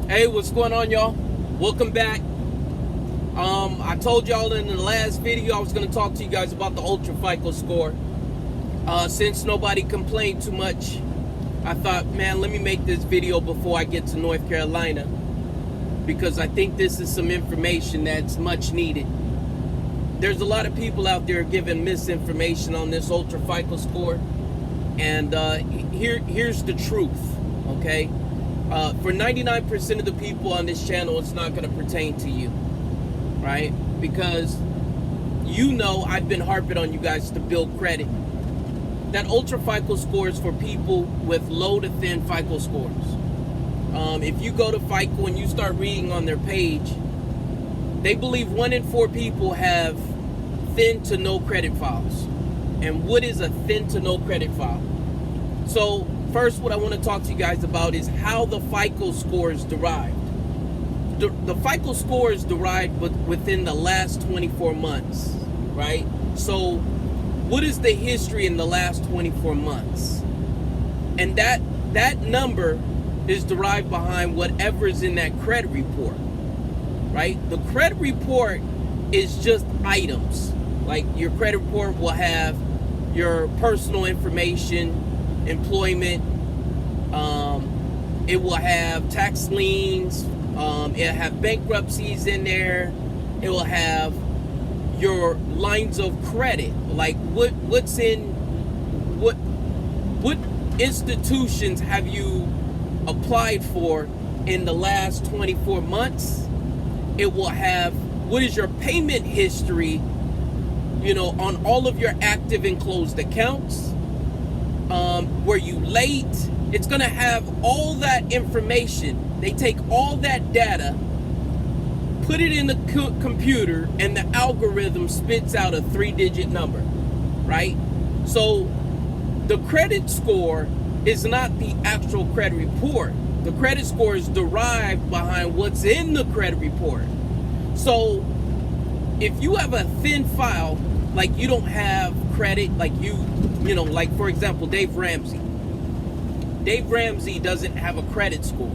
Hey, what's going on, y'all? Welcome back. I told y'all in the last video I was going to talk to you guys about the UltraFICO score. Since nobody complained too much, I thought, man, let me make this video before I get to North Carolina, because I think this is some information that's much needed. There's a lot of people out there giving misinformation on this UltraFICO score, and here's the truth, okay? For 99% of the people on this channel, it's not going to pertain to you, right? Because I've been harping on you guys to build credit. That UltraFICO score is for people with low to thin FICO scores. If you go to FICO and you start reading on their page, they believe 1 in 4 people have thin to no credit files. And what is a thin to no credit file? So first, what I want to talk to you guys about is how the FICO score is derived. The FICO score is derived within the last 24 months, right? So what is the history in the last 24 months? And that number is derived behind whatever is in that credit report, right? The credit report is just items. Like your credit report will have your personal information, employment, it will have tax liens, it'll have bankruptcies in there, it will have your lines of credit, like what institutions have you applied for in the last 24 months. It will have what is your payment history, on all of your active and closed accounts. Were you late? It's going to have all that information. They take all that data, put it in the computer, and the algorithm spits out a 3-digit number, right? So the credit score is not the actual credit report. The credit score is derived behind what's in the credit report. So if you have a thin file, like you don't have credit, like like for example, Dave Ramsey. Dave Ramsey doesn't have a credit score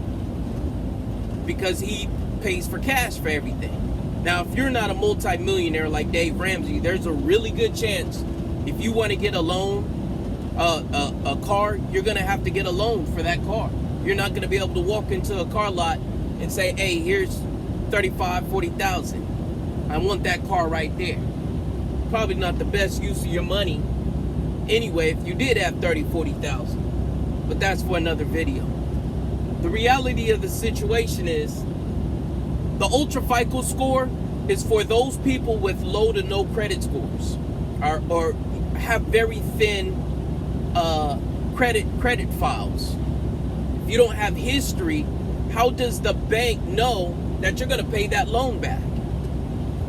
because he pays for cash for everything. Now, if you're not a multi-millionaire like Dave Ramsey, there's a really good chance if you want to get a loan, a car, you're going to have to get a loan for that car. You're not going to be able to walk into a car lot and say, hey, here's 35, 40,000. I want that car right there. Probably not the best use of your money anyway if you did have 30, 40,000. But that's for another video. The reality of the situation is the UltraFICO score is for those people with low to no credit scores or have very thin credit files. If you don't have history, how does the bank know that you're going to pay that loan back?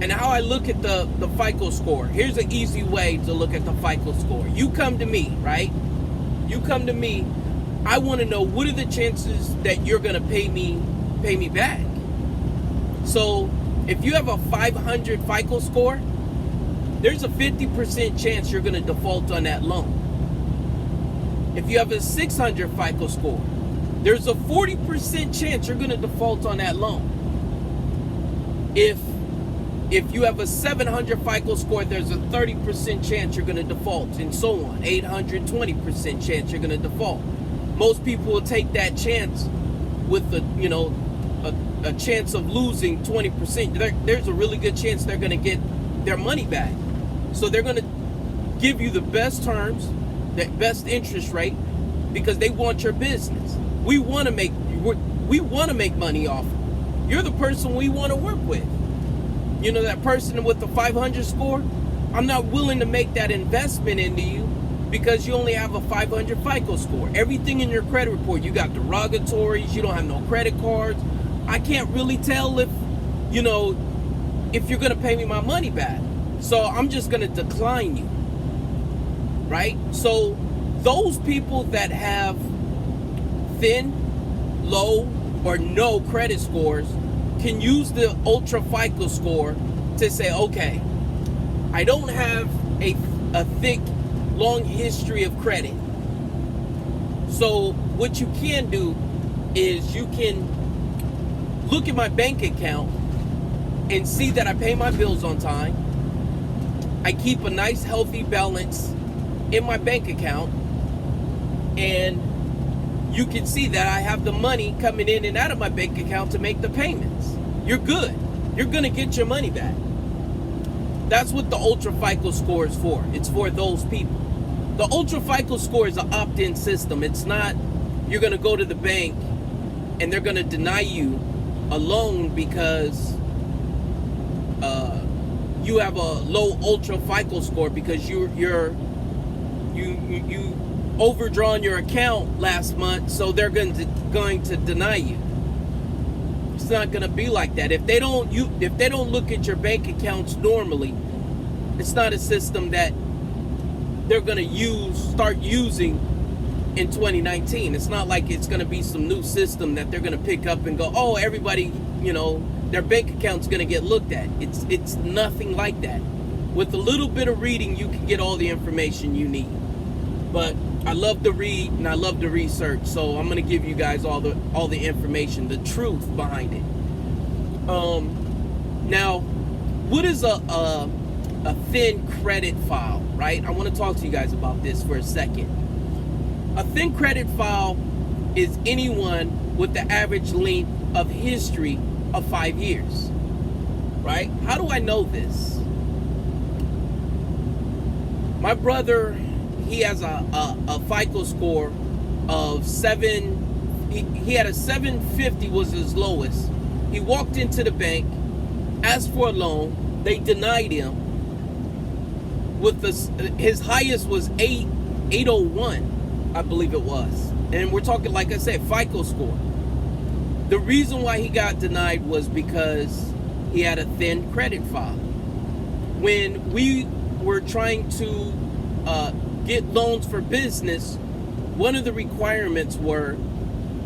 And how I look at the FICO score, here's an easy way to look at the FICO score. You come to me, right? You come to me, I want to know what are the chances that you're going to pay me back. So if you have a 500 FICO score, there's a 50% chance you're going to default on that loan. If you have a 600 FICO score, there's a 40% chance you're going to default on that loan. If you have a 700 FICO score, there's a 30% chance you're going to default, and so on. 800, 20% chance you're going to default. Most people will take that chance with a chance of losing 20%. There's a really good chance they're going to get their money back. So they're going to give you the best terms, the best interest rate, because they want your business. We want to make money off. You're the person we want to work with. That person with the 500 score, I'm not willing to make that investment into you because you only have a 500 FICO score. Everything in your credit report, you got derogatories, you don't have no credit cards. I can't really tell if you're going to pay me my money back. So I'm just going to decline you, right? So those people that have thin, low, or no credit scores can use the UltraFICO score to say, okay, I don't have a thick, long history of credit. So what you can do is you can look at my bank account and see that I pay my bills on time. I keep a nice healthy balance in my bank account, and you can see that I have the money coming in and out of my bank account to make the payments. You're good. You're gonna get your money back. That's what the UltraFICO score is for. It's for those people. The UltraFICO score is an opt-in system. It's not you're gonna go to the bank and they're gonna deny you a loan because you have a low UltraFICO score because you overdrawn your account last month, so they're going to deny you. It's not going to be like that. If they don't look at your bank accounts normally, it's not a system that they're going to start using in 2019. It's not like it's going to be some new system that they're going to pick up and go, oh, everybody, their bank account's going to get looked at. It's nothing like that. With a little bit of reading, you can get all the information you need. But I love to read and I love to research, so I'm going to give you guys all the information, the truth behind it. Now, what is a thin credit file, right? I want to talk to you guys about this for a second. A thin credit file is anyone with the average length of history of 5 years, right? How do I know this? My brother, he has a FICO score of 7. He had a 750 was his lowest. He walked into the bank, asked for a loan. They denied him. With his highest was 801, I believe it was. And we're talking, like I said, FICO score. The reason why he got denied was because he had a thin credit file. When we were trying to get loans for business, one of the requirements were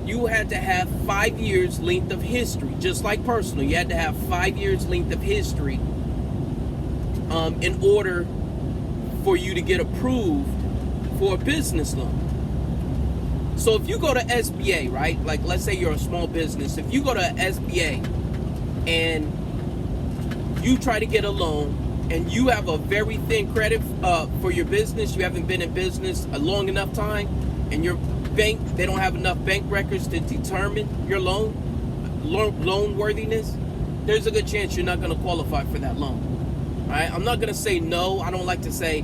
you had to have 5 years length of history, just like personal. You had to have 5 years length of history in order for you to get approved for a business loan. So if you go to SBA, right? Like, let's say you're a small business. If you go to SBA and you try to get a loan and you have a very thin credit for your business, you haven't been in business a long enough time, and your bank, they don't have enough bank records to determine your loan worthiness, there's a good chance you're not going to qualify for that loan. All right? I'm not going to say no. I don't like to say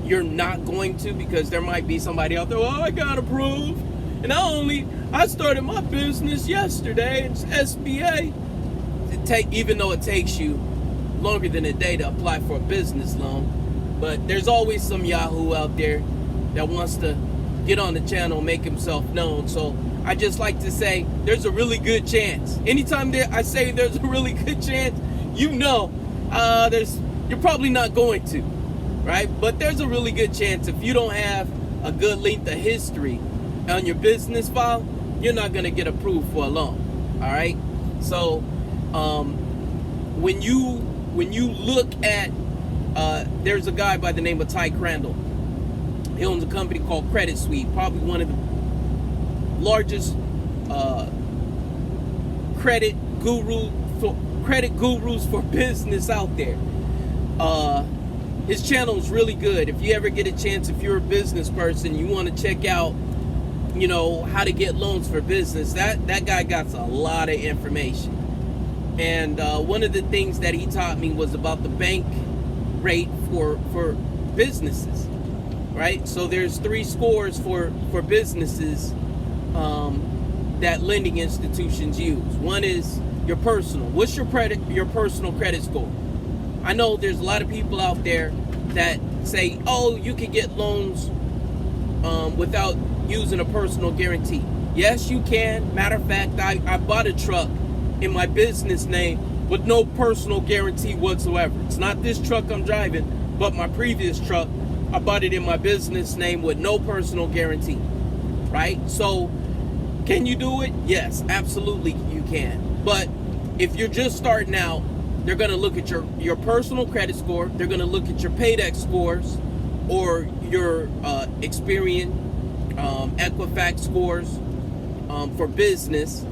you're not going to, because there might be somebody out there, well, I got approved, and I started my business yesterday. It's SBA. Even though it takes you longer than a day to apply for a business loan, but there's always some Yahoo out there that wants to get on the channel, make himself known. So I just like to say there's a really good chance. Anytime I say there's a really good chance, you're probably not going to, right? But there's a really good chance if you don't have a good length of history on your business file, you're not going to get approved for a loan. All right. So when you look at there's a guy by the name of Ty Crandall. He owns a company called Credit Suite, probably one of the largest credit gurus for business out there. His channel is really good. If you ever get a chance, if you're a business person, you want to check out, how to get loans for business, that guy got a lot of information. And one of the things that he taught me was about the bank rate for businesses, right? So there's 3 scores for businesses that lending institutions use. One is your personal. What's your personal credit score? I know there's a lot of people out there that say, oh, you can get loans without using a personal guarantee. Yes, you can. Matter of fact, I bought a truck in my business name with no personal guarantee whatsoever. It's not this truck I'm driving, but my previous truck, I bought it in my business name with no personal guarantee, right? So can you do it? Yes, absolutely you can. But if you're just starting out, they're going to look at your personal credit score. They're going to look at your Paydex scores or your Experian, Equifax scores for business.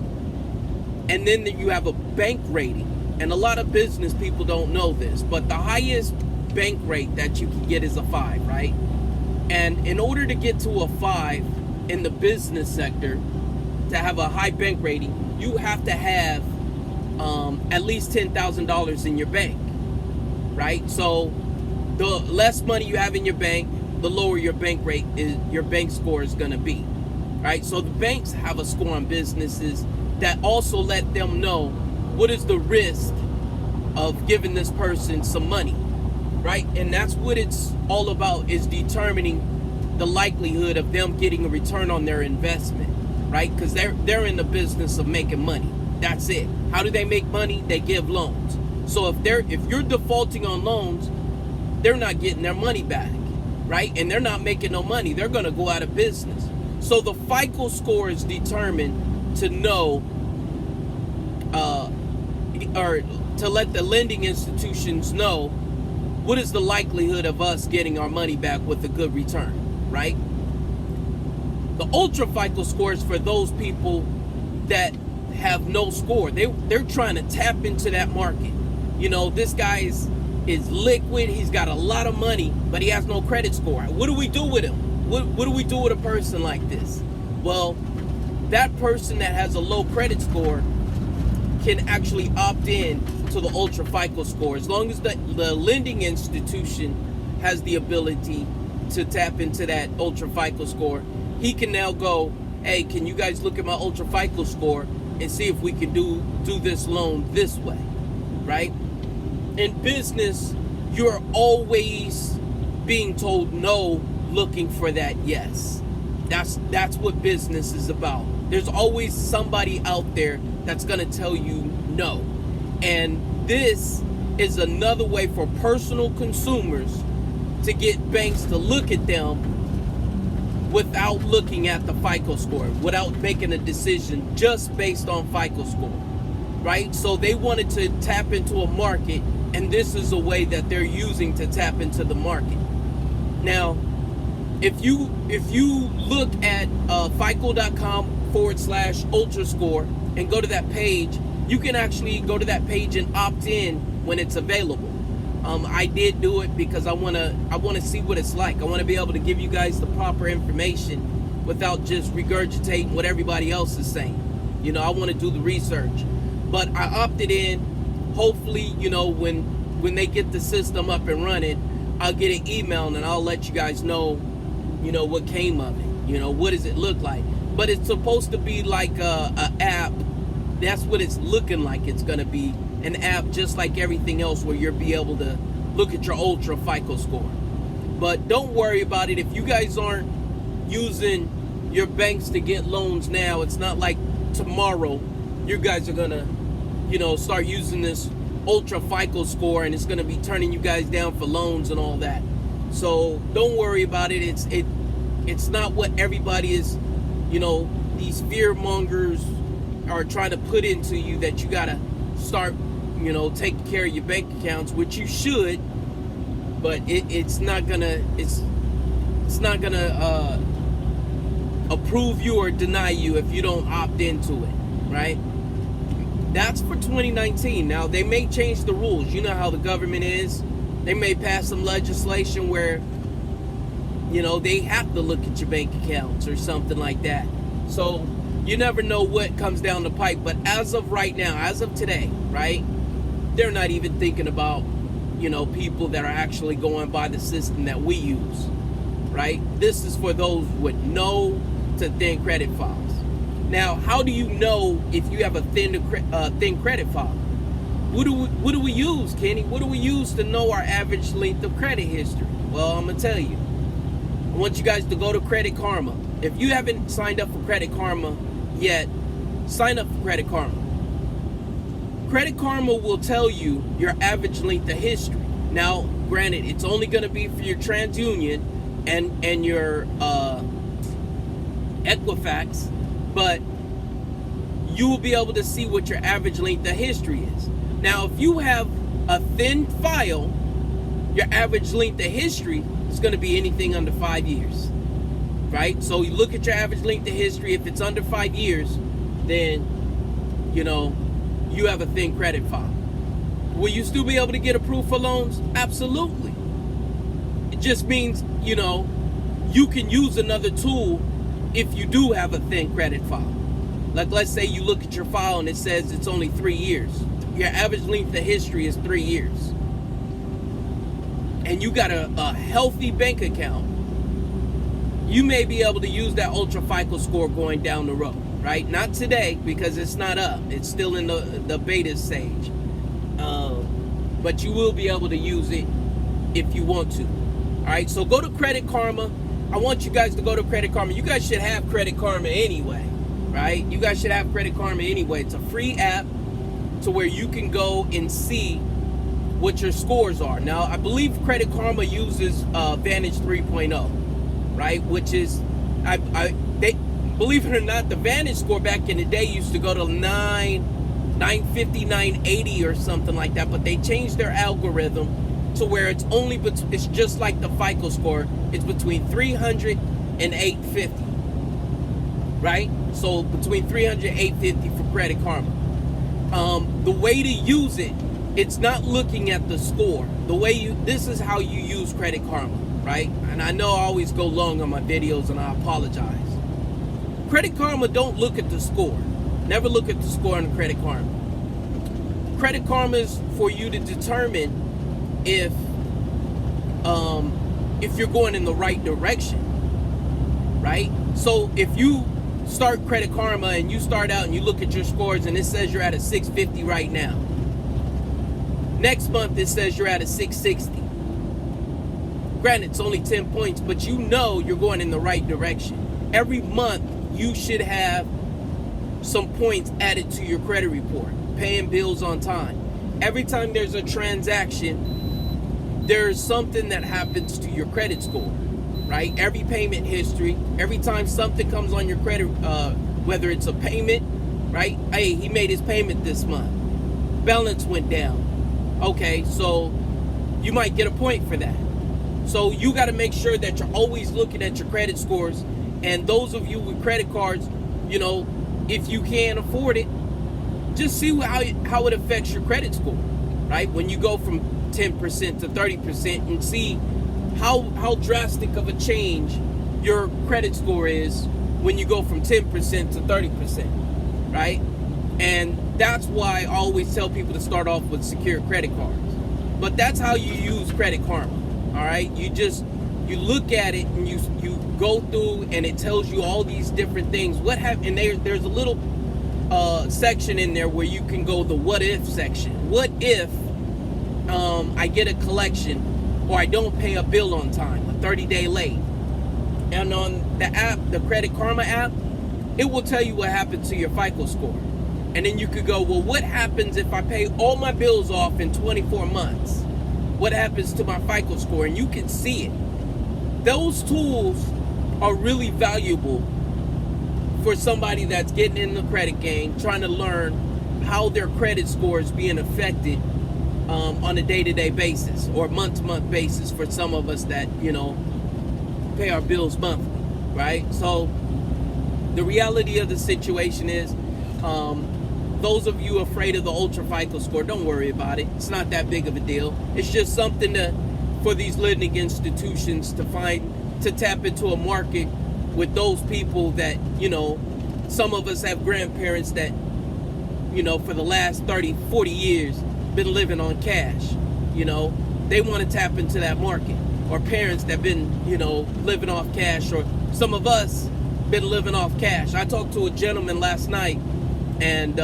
And then you have a bank rating. And a lot of business people don't know this, but the highest bank rate that you can get is a 5, right? And in order to get to a 5 in the business sector, to have a high bank rating, you have to have at least $10,000 in your bank, right? So the less money you have in your bank, the lower your bank rate is, your bank score is going to be, right? So the banks have a score on businesses that also let them know what is the risk of giving this person some money, right? And that's what it's all about, is determining the likelihood of them getting a return on their investment, right? Because they're in the business of making money. That's it. How do they make money? They give loans. So if you're defaulting on loans, they're not getting their money back, right? And they're not making no money. They're going to go out of business. So the FICO score is determined to know, or to let the lending institutions know what is the likelihood of us getting our money back with a good return, right? The UltraFICO score is for those people that have no score. They're trying to tap into that market. You know, this guy is liquid. He's got a lot of money, but he has no credit score. What do we do with him? What do we do with a person like this? Well, that person that has a low credit score can actually opt in to the UltraFICO score, as long as the lending institution has the ability to tap into that UltraFICO score. He can now go, hey, can you guys look at my UltraFICO score and see if we can do this loan this way, right? In business, you're always being told no, looking for that yes. That's what business is about. There's always somebody out there that's going to tell you no. And this is another way for personal consumers to get banks to look at them without looking at the FICO score, without making a decision just based on FICO score, right? So they wanted to tap into a market, and this is a way that they're using to tap into the market. Now, if you look at fico.com/ultrascore and go to that page, you can actually go to that page and opt in when it's available. I did do it because I want to see what it's like. I want to be able to give you guys the proper information without just regurgitating what everybody else is saying. You know, I want to do the research. But I opted in. Hopefully, you know, when they get the system up and running, I'll get an email and I'll let you guys know, you know, what came of it. You know, what does it look like? But it's supposed to be like a app. That's what it's looking like. It's going to be an app just like everything else, where you'll be able to look at your UltraFICO score. But don't worry about it. If you guys aren't using your banks to get loans now, it's not like tomorrow you guys are going to, you know, start using this UltraFICO score and it's going to be turning you guys down for loans and all that. So don't worry about it. It's not what everybody is, you know, these fear mongers are trying to put into you, that you got to start, you know, taking care of your bank accounts, which you should, but it's not gonna approve you or deny you if you don't opt into it, right? That's for 2019. Now, they may change the rules. You know how the government is. They may pass some legislation where, you know, they have to look at your bank accounts or something like that. So you never know what comes down the pipe. But as of right now, as of today, right, they're not even thinking about, you know, people that are actually going by the system that we use, right? This is for those with no to thin credit files. Now, how do you know if you have a thin credit file? What do we use, Kenny? What do we use to know our average length of credit history? Well, I'm gonna tell you. I want you guys to go to Credit Karma. If you haven't signed up for Credit Karma yet, sign up for Credit Karma. Credit Karma will tell you your average length of history. Now, granted, it's only going to be for your TransUnion and your Equifax, but you will be able to see what your average length of history is. Now, if you have a thin file, your average length of history is going to be anything under 5 years, right? So you look at your average length of history. If it's under 5 years, then you have a thin credit file. Will you still be able to get approved for loans? Absolutely. It just means, you can use another tool if you do have a thin credit file. Like, let's say you look at your file and it says it's only 3 years. Your average length of history is 3 years. And you got a healthy bank account. You may be able to use that UltraFICO score going down the road, right? Not today, because it's not up. It's still in the beta stage. But you will be able to use it if you want to. All right, so go to Credit Karma. I want you guys to go to Credit Karma. You guys should have Credit Karma anyway, right? You guys should have Credit Karma anyway. It's a free app to where you can go and see what your scores are. Now, I believe Credit Karma uses Vantage 3.0, right? Which is, they believe it or not, the Vantage score back in the day used to go to 950, 980 or something like that, but they changed their algorithm to where it's just like the FICO score. It's between 300 and 850, right? So between 300 and 850 for Credit Karma. The way to use it, it's not looking at the score. This is how you use Credit Karma, right? And I know I always go long on my videos, and I apologize. Credit Karma don't look at the score. Never look at the score on Credit Karma. Credit Karma is for you to determine if you're going in the right direction, right? So if you start Credit Karma and you start out and you look at your scores and it says you're at a 650 right now. Next month it says you're at a 660. Granted, it's only 10 points, but you're going in the right direction. Every month you should have some points added to your credit report, paying bills on time. Every time there's a transaction, there's something that happens to your credit score, right? Every payment history, every time something comes on your credit, whether it's a payment, right? Hey, he made his payment this month. Balance went down. Okay, so you might get a point for that. So you got to make sure that you're always looking at your credit scores. And those of you with credit cards, if you can't afford it, just see how it affects your credit score, right? When you go from 10% to 30% and see how drastic of a change your credit score is when you go from 10% to 30%, right? And that's why I always tell people to start off with secured credit cards. But that's how you use Credit Karma, all right? You look at it and you go through and it tells you all these different things. And there's a little section in there where you can go the what if section. What if I get a collection or I don't pay a bill on time, a 30-day late? And on the app, the Credit Karma app, it will tell you what happened to your FICO score. And then you could go, well, what happens if I pay all my bills off in 24 months? What happens to my FICO score? And you can see it. Those tools are really valuable for somebody that's getting in the credit game, trying to learn how their credit score is being affected on a day-to-day basis or month-to-month basis for some of us that, pay our bills monthly, right? So the reality of the situation is, those of you afraid of the UltraFICO score, don't worry about it. It's not that big of a deal. It's just something for these lending institutions to tap into a market with those people that, some of us have grandparents that, for the last 30, 40 years been living on cash. They want to tap into that market. Or parents that been, living off cash, or some of us been living off cash. I talked to a gentleman last night, and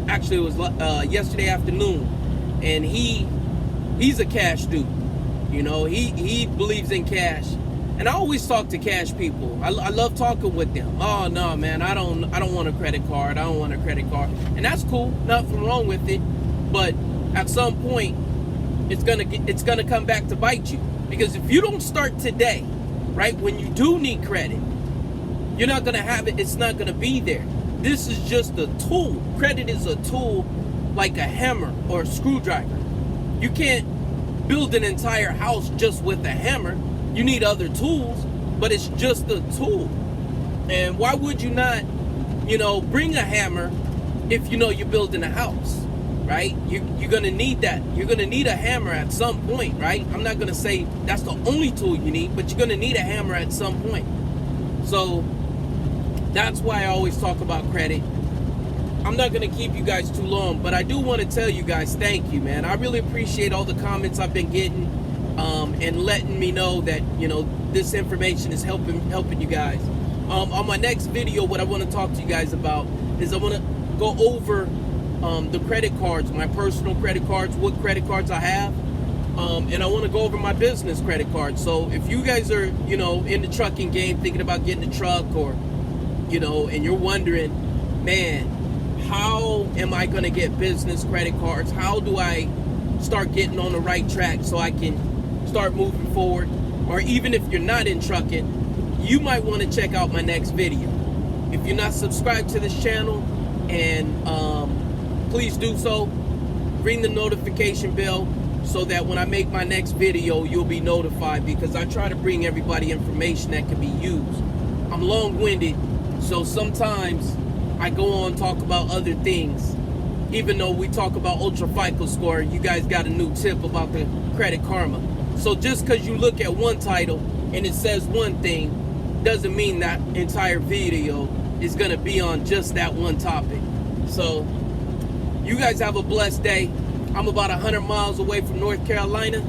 actually it was yesterday afternoon, and he's a cash dude. He believes in cash, and I always talk to cash people. I love talking with them. Oh no, man, I don't want a credit card. I don't want a credit card, and that's cool. Nothing wrong with it, but at some point, it's gonna come back to bite you, because if you don't start today, right, when you do need credit, you're not gonna have it. It's not gonna be there. This is just a tool. Credit is a tool, like a hammer or a screwdriver. You can't build an entire house just with a hammer. You need other tools, but it's just a tool. And why would you not, bring a hammer if you're building a house, right? You're gonna need that. You're gonna need a hammer at some point, right? I'm not gonna say that's the only tool you need, but you're gonna need a hammer at some point. So that's why I always talk about credit. I'm not gonna keep you guys too long, but I do want to tell you guys thank you, man. I really appreciate all the comments I've been getting, and letting me know that this information is helping you guys. On my next video, what I want to talk to you guys about is I want to go over the credit cards, my personal credit cards, what credit cards I have, and I want to go over my business credit cards. So if you guys are in the trucking game, thinking about getting a truck, or and you're wondering, man, how am I going to get business credit cards? How do I start getting on the right track so I can start moving forward? Or even if you're not in trucking, you might want to check out my next video. If you're not subscribed to this channel, and please do so, ring the notification bell so that when I make my next video, you'll be notified, because I try to bring everybody information that can be used. I'm long-winded, so sometimes I go on talk about other things. Even though we talk about UltraFICO score, you guys got a new tip about the Credit Karma. So just because you look at one title and it says one thing, doesn't mean that entire video is going to be on just that one topic. So you guys have a blessed day. I'm about 100 miles away from North Carolina.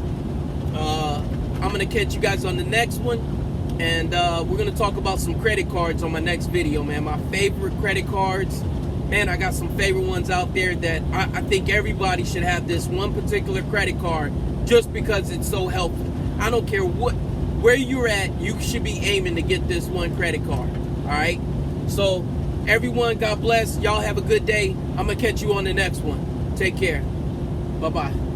I'm going to catch you guys on the next one. And we're going to talk about some credit cards on my next video, man. My favorite credit cards. Man, I got some favorite ones out there that I think everybody should have this one particular credit card just because it's so helpful. I don't care where you're at, you should be aiming to get this one credit card. All right? So, everyone, God bless. Y'all have a good day. I'm going to catch you on the next one. Take care. Bye-bye.